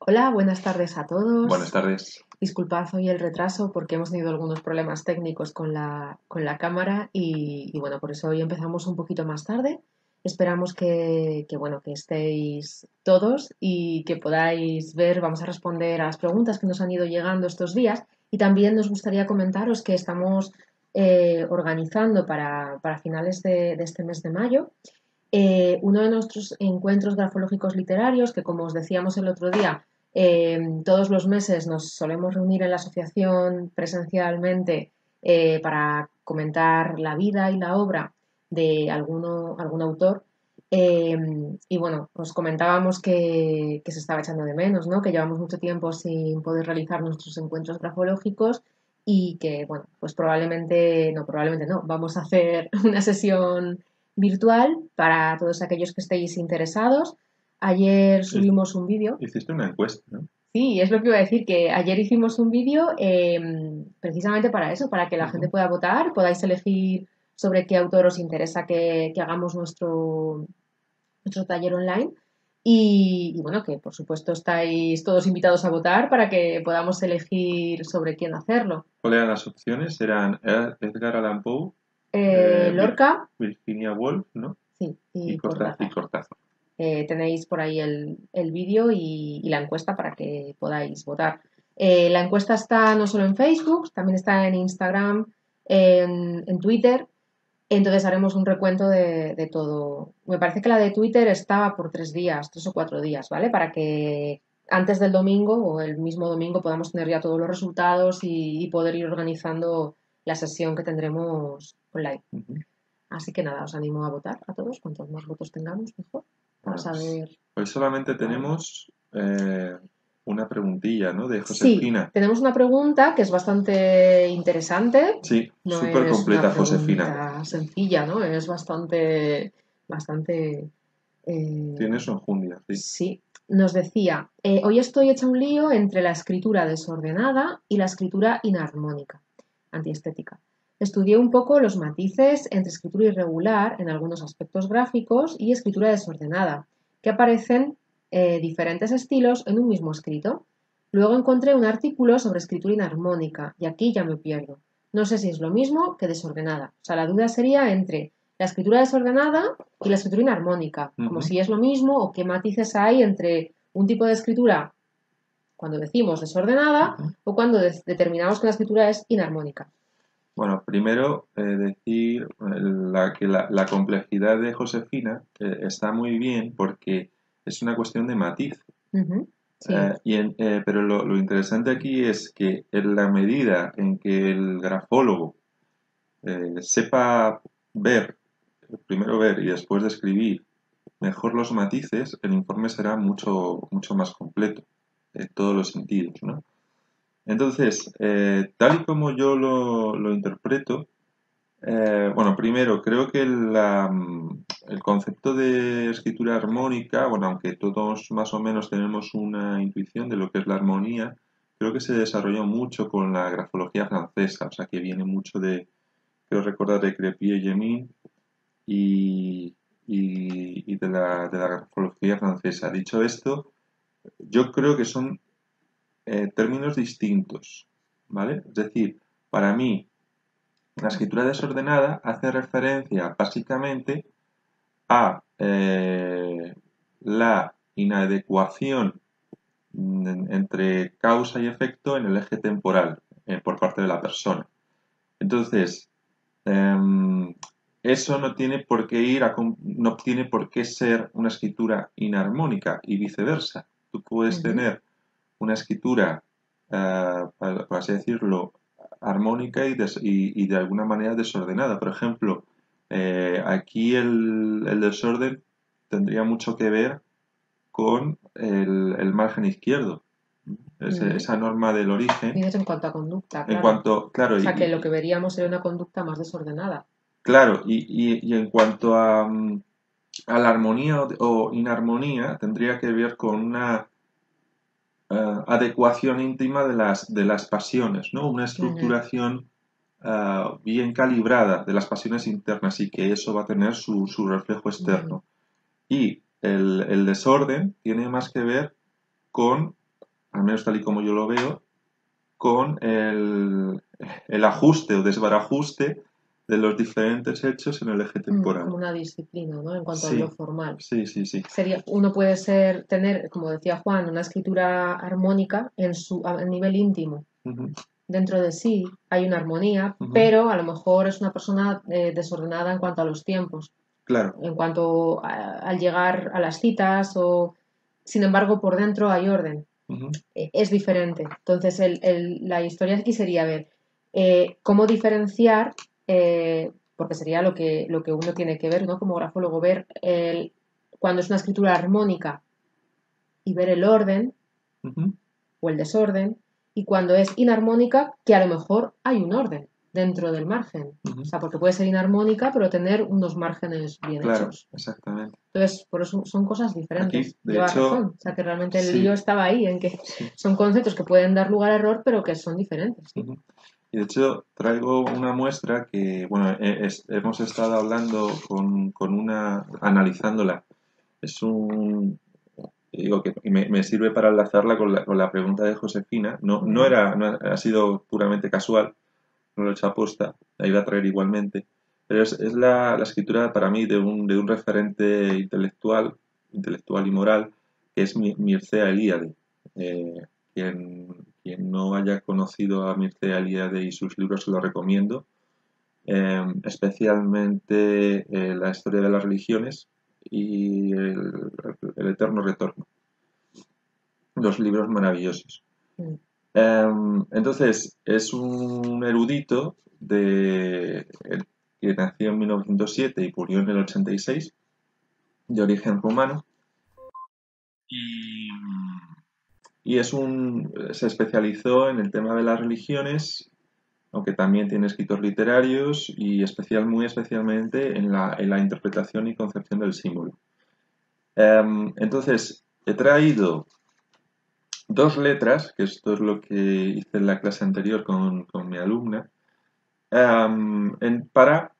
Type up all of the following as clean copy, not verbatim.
Hola, buenas tardes a Buenas todos. tardes. Disculpad hoy el retraso porque hemos tenido algunos problemas técnicos con la cámara y bueno, por eso hoy empezamos un poquito más tarde. Esperamos bueno, que estéis todos y que podáis ver, vamos a responder a las preguntas que nos han ido llegando estos días y también nos gustaría comentaros que estamos organizando para finales de este mes de mayo uno de nuestros encuentros grafológicos literarios, que como os decíamos el otro día, todos los meses nos solemos reunir en la asociación presencialmente para comentar la vida y la obra de algún autor. Eh, y bueno, os comentábamos que se estaba echando de menos, ¿no? Que llevamos mucho tiempo sin poder realizar nuestros encuentros grafológicos y que, bueno, pues probablemente no, vamos a hacer una sesión virtual para todos aquellos que estéis interesados. Ayer subimos un vídeo. Hiciste una encuesta, ¿no? Sí, es lo que iba a decir, que ayer hicimos un vídeo precisamente para eso, para que la gente Ujú. pueda votar, podáis elegir sobre qué autor os interesa que hagamos nuestro taller online. Y bueno, que por supuesto estáis todos invitados a votar para que podamos elegir sobre quién hacerlo. ¿Cuáles eran las opciones? Eran Edgar Allan Poe, Lorca, Virginia Woolf, ¿no? sí, Y y Y Cortázar. Cortázar. Tenéis por ahí el vídeo y la encuesta para que podáis votar. La encuesta está no solo en Facebook, también está en Instagram, en Twitter. Entonces haremos un recuento de todo. Me parece que la de Twitter estaba por 3 días, 3 o 4 días, ¿vale? Para que antes del domingo o el mismo domingo podamos tener ya todos los resultados y poder ir organizando la sesión que tendremos online. Ujú. Así que nada, os animo a votar a todos. Cuantos más votos tengamos, mejor. Para Bueno, pues saber. hoy solamente tenemos una preguntilla, ¿no? De Sí, Josefina. tenemos una pregunta que es bastante interesante. Sí, No súper es una completa, Josefina. pregunta sencilla, ¿no? Es bastante. eh, Tienes enjundia, sí. sí. Nos decía, hoy estoy hecha un lío entre la escritura desordenada y la escritura inarmónica, antiestética. Estudié un poco los matices entre escritura irregular en algunos aspectos gráficos y escritura desordenada, que aparecen diferentes estilos en un mismo escrito. Luego encontré un artículo sobre escritura inarmónica y aquí ya me pierdo. No sé si es lo mismo que desordenada. O sea, la duda sería entre la escritura desordenada y la escritura inarmónica, como Ujú. si es lo mismo o qué matices hay entre un tipo de escritura cuando decimos desordenada Ujú. o cuando determinamos que la escritura es inarmónica. Bueno, primero decir que la complejidad de Josefina está muy bien porque es una cuestión de matiz. Ujú. Sí. Pero lo interesante aquí es que en la medida en que el grafólogo sepa ver, primero ver y después describir mejor los matices, el informe será mucho más completo en todos los sentidos, ¿no? Entonces, tal y como yo lo interpreto, bueno, primero, creo que el concepto de escritura armónica, bueno, aunque todos más o menos tenemos una intuición de lo que es la armonía, creo que se desarrolló mucho con la grafología francesa, o sea, que viene mucho creo recordar, de Crépy y Gemin y, y de la grafología francesa. Dicho esto, yo creo que son términos distintos, ¿vale? Es decir, para mí, la escritura desordenada hace referencia básicamente a la inadecuación entre causa y efecto en el eje temporal por parte de la persona. Entonces, em, eso no tiene por qué no tiene por qué ser una escritura inarmónica y viceversa. Tú puedes Ujú. tener una escritura, por así decirlo, armónica y de alguna manera desordenada. Por ejemplo, aquí el desorden tendría mucho que ver con el margen izquierdo. Ujú. Esa norma del origen, Dices en cuanto a conducta, en claro. cuanto, claro, O sea, que lo que veríamos sería una conducta más desordenada. claro, y en cuanto a la armonía o inarmonía, tendría que ver con una adecuación íntima de las pasiones, ¿no? Una Ujú. estructuración bien calibrada de las pasiones internas y que eso va a tener su reflejo Ujú. externo. Y el desorden tiene más que ver con al menos tal y como yo lo veo, con el ajuste o desbarajuste de los diferentes hechos en el eje temporal. Como una disciplina, ¿no? En cuanto a lo Sí, formal. sí, sí, sí. Uno puede tener, como decía Juan, una escritura armónica a nivel íntimo. Ujú, Dentro de sí hay una armonía, ujú. pero a lo mejor es una persona desordenada en cuanto a los tiempos, Claro. en cuanto al llegar a las citas o, sin embargo, por dentro hay orden. Ujú, Es diferente. Entonces, la historia aquí sería ver cómo diferenciar, porque sería lo que uno tiene que ver, ¿no? Como grafólogo, ver cuando es una escritura armónica y ver el orden ujú, o el desorden, y cuando es inarmónica, que a lo mejor hay un orden dentro del margen. O ujú. sea, porque puede ser inarmónica, pero tener unos márgenes bien Claro, hechos. exactamente. Entonces, por eso son cosas diferentes. Aquí, de Lleva hecho, razón. O sea, que realmente el lío sí, estaba ahí, en que sí. son conceptos que pueden dar lugar a error, pero que son diferentes, ¿sí? Ujú. Y de hecho traigo una muestra que, bueno, hemos estado hablando con una, analizándola. Es un, digo que me sirve para enlazarla con la pregunta de Josefina. No, Vale. no ha sido puramente casual, no lo he hecho aposta, la iba a traer igualmente. Pero es la escritura para mí de un referente intelectual y moral, que es Mircea Eliade. Eh, quien no haya conocido a Mircea Eliade y sus libros, se lo recomiendo. Especialmente La historia de las religiones y el Eterno Retorno. Dos libros maravillosos. Mm. Entonces, es un erudito que nació en 1907 y murió en el 86, de origen rumano, y, se especializó en el tema de las religiones, aunque también tiene escritos literarios y muy especialmente en la interpretación y concepción del símbolo. Entonces, he traído dos letras, que esto es lo que hice en la clase anterior con mi alumna, para,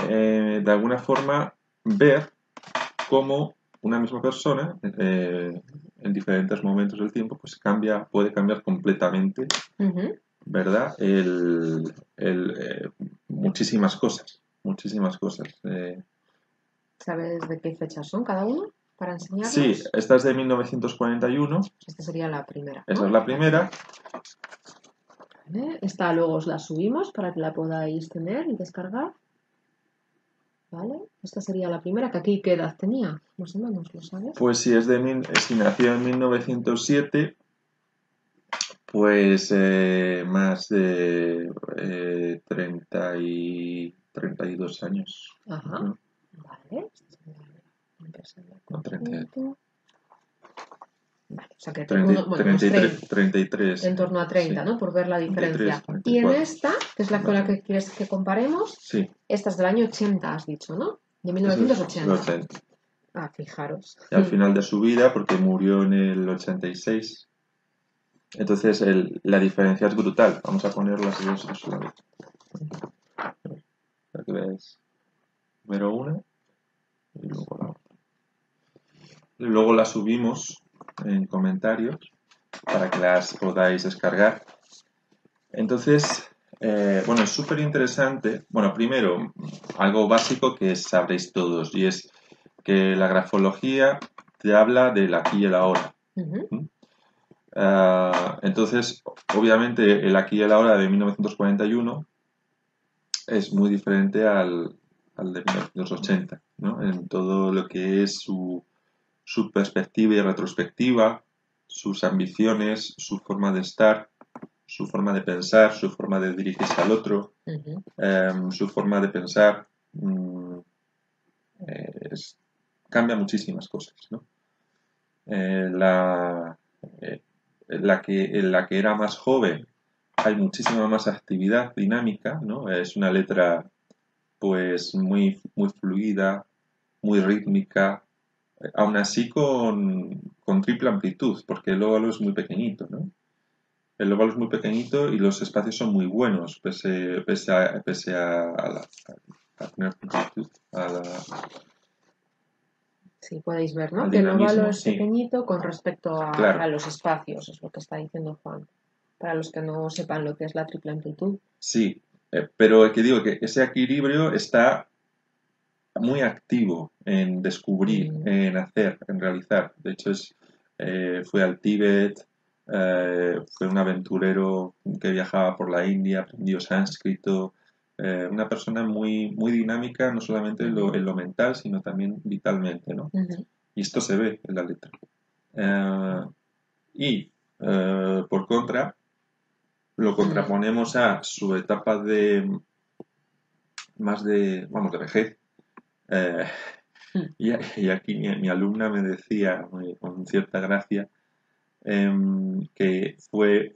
de alguna forma, ver cómo una misma persona, en diferentes momentos del tiempo, pues puede cambiar completamente, Ujú. ¿verdad? Muchísimas cosas, muchísimas cosas. ¿Sabes de qué fechas son cada uno para Sí, enseñarnos? esta es de 1941, Esta sería la primera, esa es ¿no? la primera. ¿Vale? Esta luego os la subimos para que la podáis tener y descargar. ¿Vale? Esta sería la primera, que aquí, ¿qué edad tenía? Más o menos, ¿lo sabes? Pues si nació en 1907, pues más de 32 años, Ajá. ¿no? Vale. Esta sería la empresa del No, 30, conjunto. Vale. O sea que 30, bueno, unos 33, 33, en torno a sí, 30, ¿no? Por ver la 33, diferencia. Y en 34, esta, que es la con la más o que menos. quieres que comparemos, Sí, esta es del año 80, has dicho, ¿no? De eso es el 1980. 80. Ah, fijaros. Y al final de su vida, porque murió en el 86, entonces la diferencia es brutal. Vamos a poner las dos a su lado, para que veáis. Primero una y luego la otra. Luego las subimos en comentarios para que las podáis descargar. Entonces, bueno, es súper interesante. Bueno, primero, algo básico que sabréis todos, y es que la grafología te habla del aquí y el ahora. Ujú. ¿Mm? Entonces, obviamente, el aquí y el ahora de 1941 es muy diferente al de 1980, ¿no? En todo lo que es su perspectiva y retrospectiva, sus ambiciones, su forma de estar, su forma de pensar, su forma de dirigirse al otro, Ujú. su forma de pensar, cambia muchísimas cosas, ¿no? Eh, la, eh, en la que era más joven hay muchísima más actividad dinámica, ¿no? Es una letra pues muy fluida, muy rítmica, aún así con triple amplitud, porque el óvalo es muy pequeñito, ¿no? El óvalo es muy pequeñito y los espacios son muy buenos, pese a tener amplitud, Sí, podéis ver, ¿no? al Que el óvalo dinamismo, es sí, pequeñito con respecto a claro, los espacios, es lo que está diciendo Juan. Para los que no sepan lo que es la triple amplitud. sí. Pero que digo que ese equilibrio está muy activo en descubrir, Mm, en hacer, en realizar. De hecho, fue al Tíbet, fue un aventurero que viajaba por la India, aprendió sánscrito, una persona muy, muy dinámica, no solamente ujú, en lo mental, sino también vitalmente, ¿no? ujú, Y esto se ve en la letra. Eh, y, por contra, lo mm, contraponemos a su etapa de más de, vamos, de vejez, eh, mm, y aquí mi alumna me decía con cierta gracia que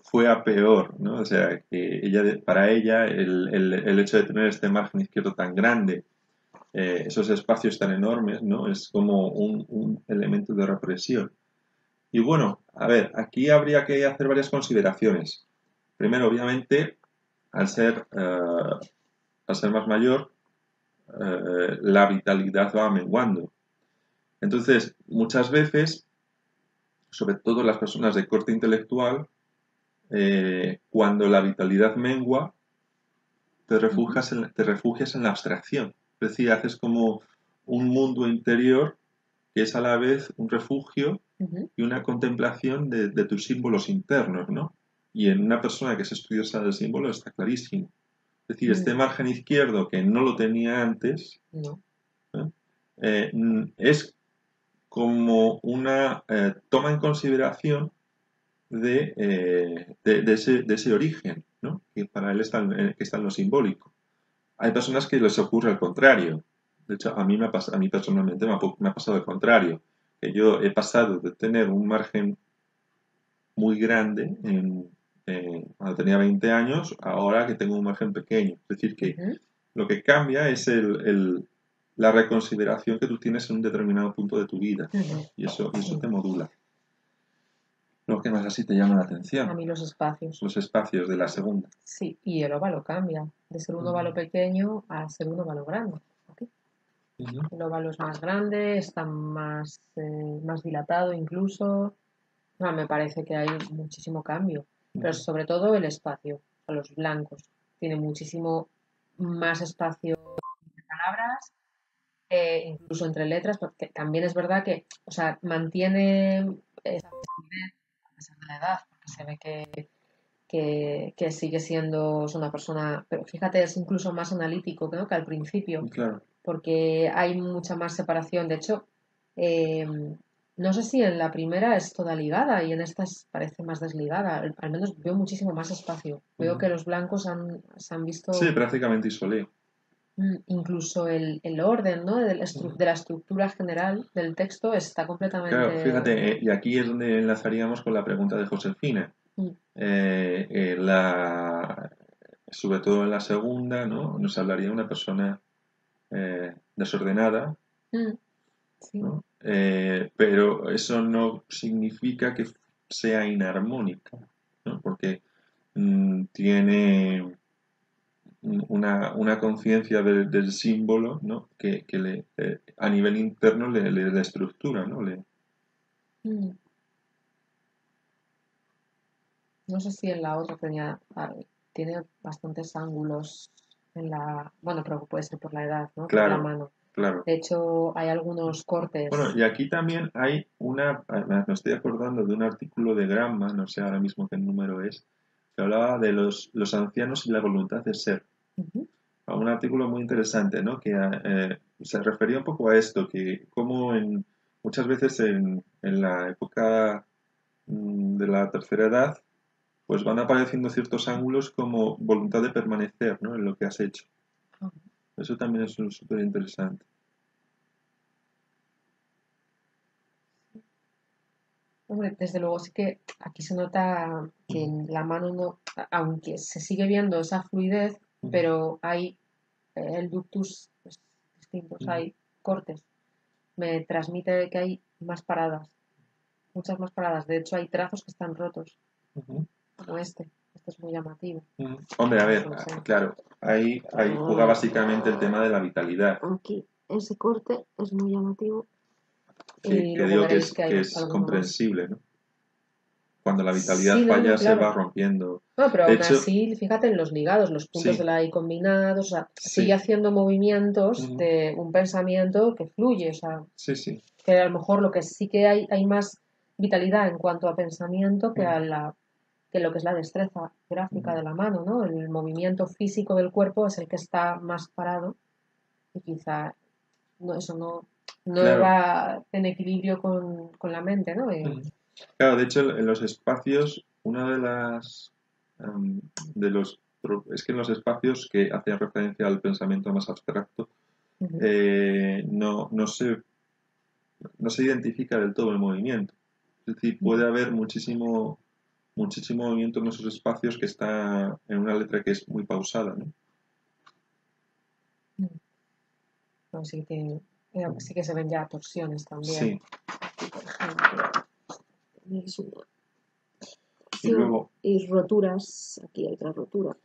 fue a peor, ¿no? O sea, que para ella el hecho de tener este margen izquierdo tan grande, esos espacios tan enormes, ¿no? Es como un elemento de represión. Y bueno, a ver, aquí habría que hacer varias consideraciones. Primero, obviamente, al ser, eh, al ser más mayor, la vitalidad va menguando. Entonces, muchas veces, sobre todo las personas de corte intelectual, cuando la vitalidad mengua, ujú, te refugias en la abstracción. Es decir, haces como un mundo interior que es a la vez un refugio ujú, y una contemplación de tus símbolos internos, ¿no? Y en una persona que es estudiosa del símbolo está clarísimo. Es decir, este mm, margen izquierdo que no lo tenía antes, no. ¿eh? Es como una toma en consideración de ese origen, ¿no? Que para él que está en lo simbólico. Hay personas que les ocurre al contrario. De hecho, a mí personalmente me ha pasado el contrario. Que yo he pasado de tener un margen muy grande cuando tenía 20 años, ahora que tengo un margen pequeño. Es decir, que Ujú, lo que cambia es la reconsideración que tú tienes en un determinado punto de tu vida. ujú, Y eso sí. te modula. Lo que más así te llama la A atención, mí los espacios. los espacios de la segunda. Sí, y el óvalo cambia. De ser un óvalo pequeño a ser un óvalo grande. Ok. Ujú, El óvalo es más grande, está más dilatado incluso. No, me parece que hay muchísimo cambio, pero ujú. sobre todo el espacio, a los blancos. Tiene muchísimo más espacio entre palabras, incluso entre letras, porque también es verdad que, o sea, mantiene esa flexibilidad a pesar de la edad, porque se ve que sigue siendo es una persona, pero fíjate, es incluso más analítico, ¿no? Que al principio, Y claro, porque hay mucha más separación. De hecho, eh, no sé si en la primera es toda ligada y en esta parece más desligada. Al menos veo muchísimo más espacio. Veo ujú. que los blancos se han Sí, visto prácticamente isolé. incluso el orden, ¿no? Ujú. De la estructura general del texto está Claro, completamente... fíjate, y aquí es donde enlazaríamos con la pregunta de Josefina. mm, Eh, eh, la, Sobre todo en la segunda, ¿no? Nos hablaría de una persona desordenada, mm, sí, ¿no? Pero eso no significa que sea inarmónica, ¿no? Porque tiene una conciencia del símbolo, ¿no? A nivel interno le da estructura, ¿no? mm. No sé si en la otra tiene bastantes ángulos en la... Bueno, creo que puede ser por la edad, ¿no? Por la Claro, mano. claro. De hecho, hay algunos Bueno, cortes. y aquí también hay me estoy acordando de un artículo de Gramma, no sé ahora mismo qué número es, que hablaba de los ancianos y la voluntad de ser. Ujú, Un artículo muy interesante, ¿no? Que se refería un poco a esto, que como muchas veces en la época de la tercera edad, pues van apareciendo ciertos ángulos como voluntad de permanecer, ¿no? En lo que has hecho. ajá. Eso también es súper interesante. Hombre, desde luego sí que aquí se nota que Ujú, en la mano no, aunque se sigue viendo esa fluidez, ujú, pero hay el ductus es distinto, o sea, ujú, hay cortes. Me transmite que hay más paradas, muchas más paradas. De hecho, hay trazos que están rotos, ujú. como este. Este es muy llamativo. Hombre, a Os ver, lo enseño. claro, ahí juega básicamente el tema de la vitalidad. Aquí ese corte es muy llamativo. y que luego digo veréis que que hay es alguno más. comprensible, ¿no? Cuando la vitalidad Sí, no, no, falla se va claro. rompiendo. No, pero De aún hecho, así, fíjate en los ligados, los puntos de sí, la I combinados, o sea, sigue sí, haciendo movimientos ujú, de un pensamiento que fluye, o sea, sí, sí, que a lo mejor lo que sí que hay más vitalidad en cuanto a pensamiento que ujú, que lo que es la destreza gráfica ujú, de la mano, ¿no? El movimiento físico del cuerpo es el que está más parado y quizá no, eso no claro. va en equilibrio con la mente, ¿no? Ujú. Claro, de hecho, en los espacios, una de las em, de los es que en los espacios que hacen referencia al pensamiento más abstracto, Ujú, no se identifica del todo el movimiento. Es decir, ujú, puede haber muchísimo movimiento en esos espacios que está en una letra que es muy pausada, ¿no? ujú. Así que sí que se ven ya torsiones también. Sí, Aquí, por ejemplo, tenéis una y torsión luego, y roturas. Aquí hay otra rotura.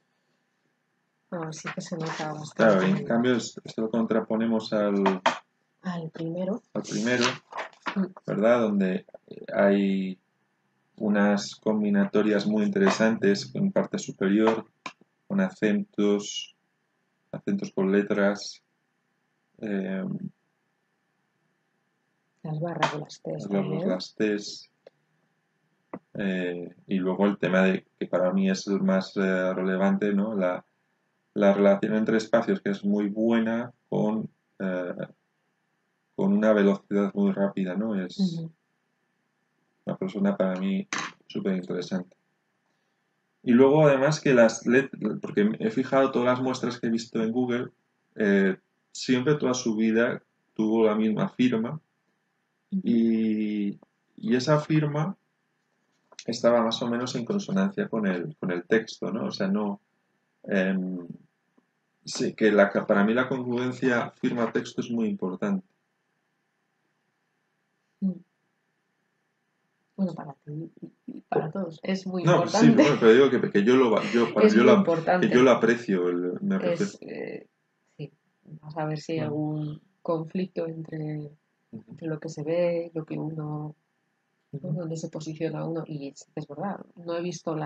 Ah, sí que se nota claro, bastante en cambio esto lo contraponemos al primero. al primero, Mm, ¿verdad? Donde hay unas combinatorias muy interesantes en parte superior, con acentos con letras, eh, las barras de las T's los también. las T's, y luego el tema de que para mí es el más relevante, ¿no? La relación entre espacios que es muy buena eh, con una velocidad muy rápida, ¿no? Es Ujú, una persona para mí súper interesante. Y luego además que porque he fijado todas las muestras que he visto en Google, eh, siempre toda su vida tuvo la misma firma ujú. y, y esa firma estaba más o menos en consonancia con el texto, ¿no? O sea, no... em, sí, para mí la congruencia firma-texto es muy importante. Mm. Bueno, para ti y para todos es muy No, pues sí, importante. bueno, pero digo que yo Es muy que yo importante. lo aprecio, me refiero. Es, sí, vas a ver si hay Ujú, algún conflicto ujú, entre lo que se ve, lo que uno, ¿no? ujú, Dónde se posiciona uno. Y sí que es verdad, no he visto ujú,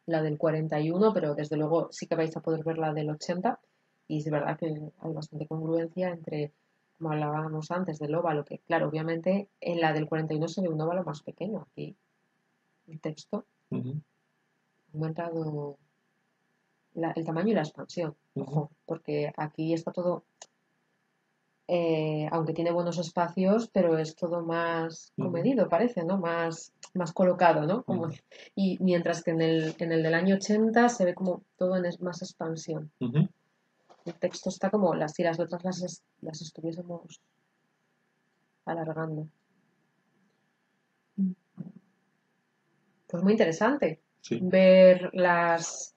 la del 41, pero desde luego sí que vais a poder ver la del 80. Y es verdad que hay bastante congruencia entre, como hablábamos antes, del óvalo, que claro, obviamente en la del 41 se ve un óvalo más pequeño. Aquí el texto ujú, ha aumentado el tamaño y la expansión. ujú, Ojo, porque aquí está todo, aunque tiene buenos espacios, pero es todo más ujú, comedido, parece, ¿no? Más colocado, ¿no? Como, ujú, y mientras que en el del año 80 se ve como todo en más expansión. ujú. El texto está como si las letras las estuviésemos alargando. Pues muy interesante Sí. ver las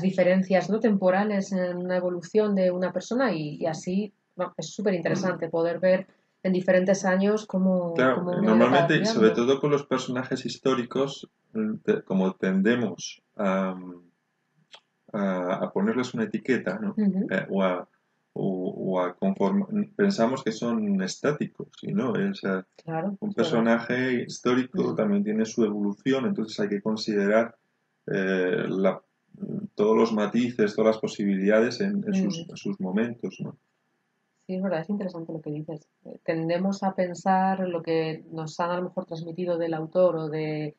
diferencias, ¿no? Temporales en la evolución de una persona y así bueno, es súper interesante poder ver en diferentes años Claro, cómo uno ha ido normalmente, y sobre cambiando. todo con los personajes históricos, como tendemos a ponerles una etiqueta, ¿no? Ujú, O a conformar, pensamos que son estáticos, y no, o sea, claro, un es verdad. personaje histórico Mm, también tiene su evolución, entonces hay que considerar eh, la- todos los matices, todas las posibilidades mm. en sus momentos, ¿no? Sí, es verdad, es interesante lo que dices. Tendemos a pensar lo que nos han a lo mejor transmitido del autor o de,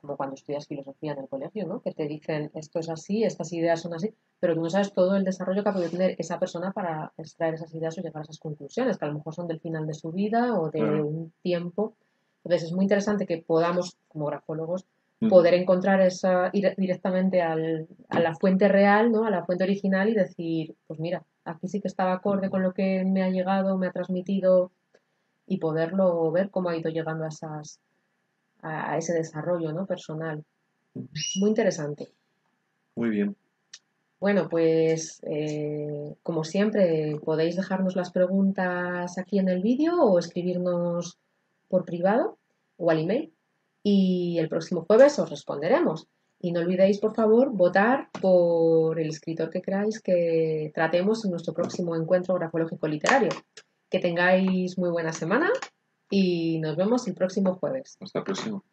como cuando estudias filosofía en el colegio, ¿no? Que te dicen esto es así, estas ideas son así, pero tú no sabes todo el desarrollo que ha podido tener esa persona para extraer esas ideas o llegar a esas conclusiones, que a lo mejor son del final de su vida o de Claro. un tiempo. Entonces es muy interesante que podamos, como grafólogos, Ujú, poder encontrar ir directamente a la fuente real, ¿no? A la fuente original y decir, pues mira, aquí sí que estaba acorde ujú, con lo que me ha llegado, me ha transmitido y poderlo ver cómo ha ido llegando a ese desarrollo, ¿no? Personal. ujú. Muy interesante. Muy bien. Bueno, pues como siempre, podéis dejarnos las preguntas aquí en el vídeo o escribirnos por privado o al email y el próximo jueves os responderemos. Y no olvidéis, por favor, votar por el escritor que queráis que tratemos en nuestro próximo encuentro grafológico literario. Que tengáis muy buena semana y nos vemos el próximo jueves. Hasta el próximo.